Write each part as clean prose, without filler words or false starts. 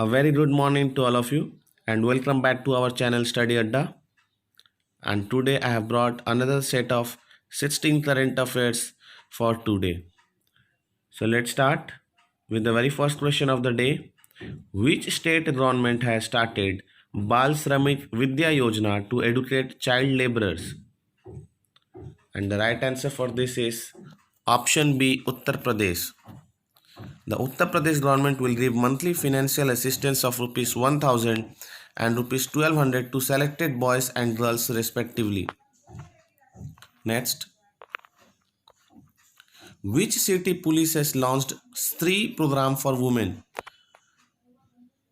A very good morning to all of you and welcome back to our channel Study Adda. And today I have brought another set of 16 current affairs for today. So let's start with the very first question of the day. Which state government has started Bal Shramik Vidya Yojana to educate child laborers? And the right answer for this is option B, Uttar Pradesh. The Uttar Pradesh government will give monthly financial assistance of rupees 1000 and rupees 1200 to selected boys and girls respectively. Next, which city police has launched Stree program for women?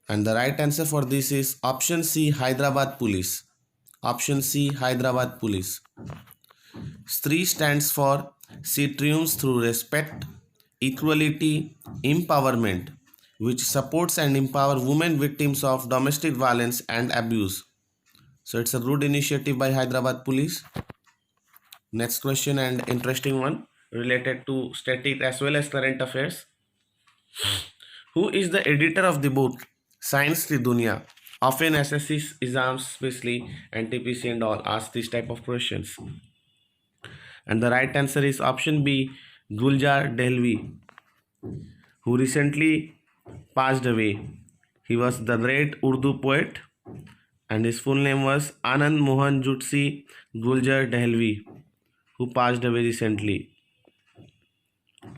And the right answer for this is option C, Hyderabad Police. Option C, Hyderabad Police. Stree stands for She triumphs through respect, equality, empowerment, which supports and empowers women victims of domestic violence and abuse. So it's a good initiative by Hyderabad Police. Next question and interesting one related to static as well as current affairs. Who is the editor of the book Science Ki Dunya? Often SSC exams, especially NTPC and all, ask this type of questions. And the right answer is option B, Guljar Delvi, who recently passed away. He was the great Urdu poet and his full name was Anand Mohan Jutsi Guljar Delvi, who passed away recently.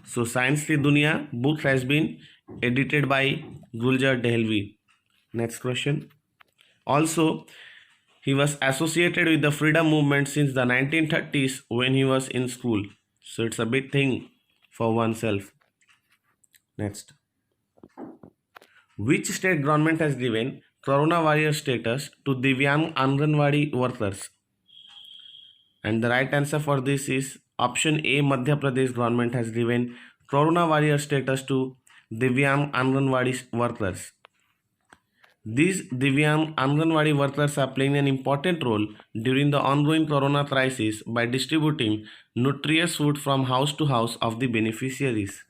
So Science Ki Dunya book has been edited by Guljar Delvi. Next question. Also, he was associated with the freedom movement since the 1930s when he was in school. So it's a big thing for oneself. Next. Which state government has given Corona warrior status to Divyang Anganwadi workers? And the right answer for this is option A, Madhya Pradesh government has given Corona warrior status to Divyang Anganwadi workers. These Divyang Anganwadi workers are playing an important role during the ongoing corona crisis by distributing nutritious food from house to house of the beneficiaries.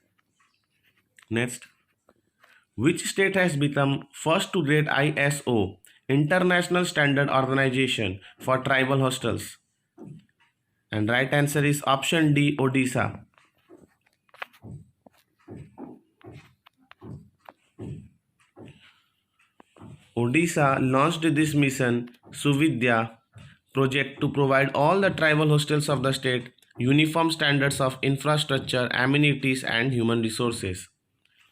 Next, which state has become first to grade ISO, International Standard Organization for Tribal Hostels? And right answer is option D, Odisha. Odisha launched this mission Suvidya project to provide all the tribal hostels of the state uniform standards of infrastructure, amenities and human resources.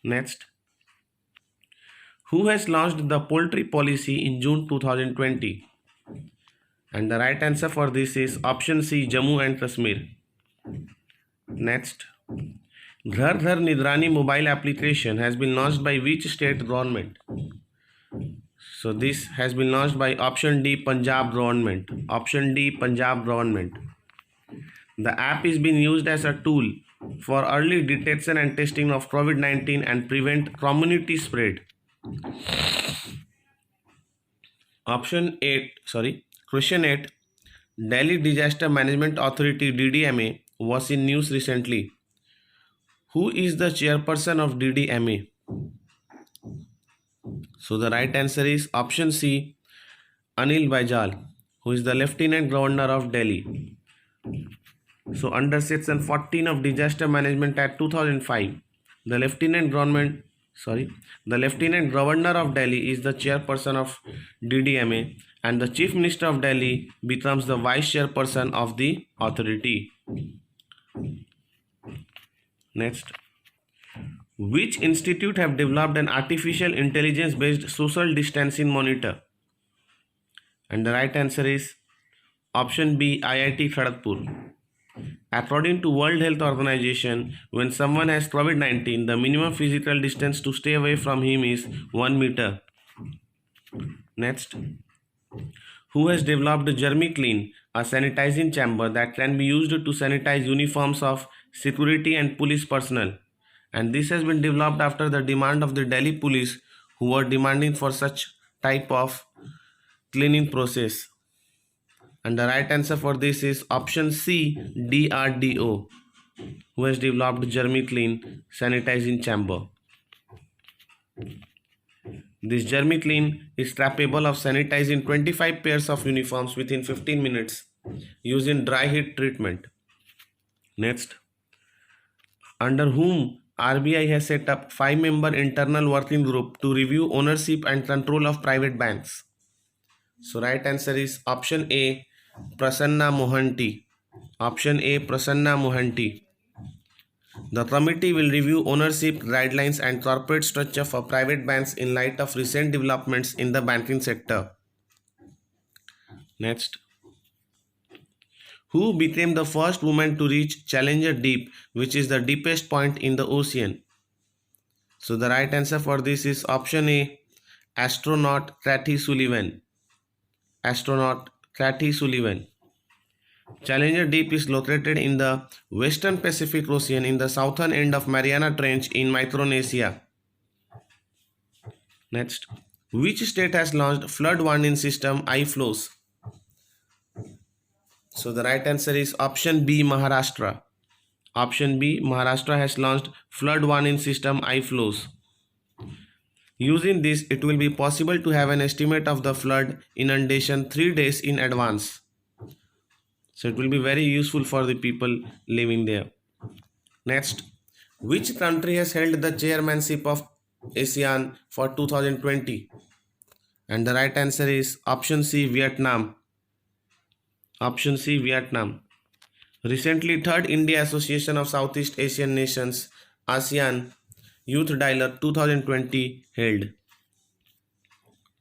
Next, who has launched the poultry policy in June 2020? And the right answer for this is option C, Jammu and Kashmir. Next, Ghar Ghar Nidrani mobile application has been launched by which state government? So this has been launched by option D, Punjab government. Option D, Punjab government. The app is being used as a tool for early detection and testing of COVID-19 and prevent community spread. Question 8. Delhi Disaster Management Authority DDMA was in news recently. Who is the chairperson of DDMA? So the right answer is option C, Anil Baijal, who is the Lieutenant Governor of Delhi. So under section 14 of Disaster Management Act 2005, the Lieutenant Governor of Delhi is the chairperson of DDMA and the Chief Minister of Delhi becomes the vice chairperson of the authority. Next, which institute have developed an artificial intelligence based social distancing monitor? And the right answer is option B, IIT Kharagpur. According to World Health Organization, when someone has COVID-19, the minimum physical distance to stay away from him is 1 meter. Next, who has developed GermiClean, a sanitizing chamber that can be used to sanitize uniforms of security and police personnel? And this has been developed after the demand of the Delhi police who were demanding for such type of cleaning process. And the right answer for this is option C, DRDO, who has developed GermiClean sanitizing chamber. This GermiClean is capable of sanitizing 25 pairs of uniforms within 15 minutes using dry heat treatment. Next, under whom RBI has set up 5-member internal working group to review ownership and control of private banks. So right answer is option A, Prasanna Mohanty. Option A, Prasanna Mohanty. The committee will review ownership guidelines and corporate structure for private banks in light of recent developments in the banking sector. Next, who became the first woman to reach Challenger Deep, which is the deepest point in the ocean? So the right answer for this is option A, astronaut Cathy Sullivan. Astronaut Cathy Sullivan. Challenger Deep is located in the western Pacific Ocean in the southern end of Mariana Trench in Micronesia. Next, which state has launched flood warning system iFlows? So the right answer is option B, Maharashtra. Option B, Maharashtra has launched flood warning system iFlows. Using this, it will be possible to have an estimate of the flood inundation 3 days in advance. So it will be very useful for the people living there. Next, which country has held the chairmanship of ASEAN for 2020? And the right answer is option C, Vietnam. Option C, Vietnam. Recently, 3rd India Association of Southeast Asian Nations, ASEAN Youth Dialogue 2020 held.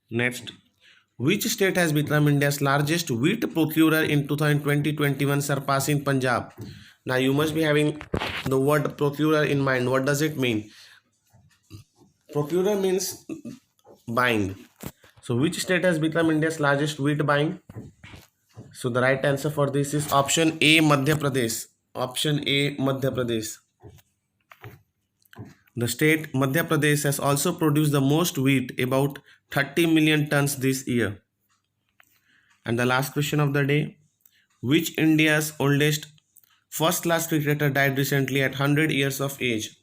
Next, which state has become India's largest wheat procurer in 2020-21, surpassing Punjab? Now you must be having the word procurer in mind. What does it mean? Procurer means buying. So which state has become India's largest wheat buying? So the right answer for this is option A, Madhya Pradesh. Option A, Madhya Pradesh. The state Madhya Pradesh has also produced the most wheat, about 30 million tons this year. And the last question of the day, which India's oldest first-class cricketer died recently at 100 years of age?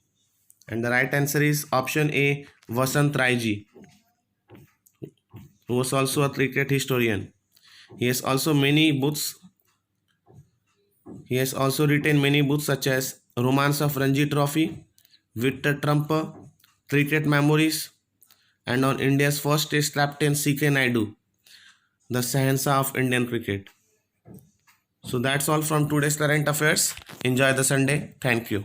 And the right answer is option A, Vasant Raiji, who was also a cricket historian. He has also many books. He has also written many books such as Romance of Ranji Trophy, Victor Trumper, Cricket Memories, and on India's first test captain C.K. Naidu, the Sahansa of Indian cricket. So that's all from today's current affairs. Enjoy the Sunday. Thank you.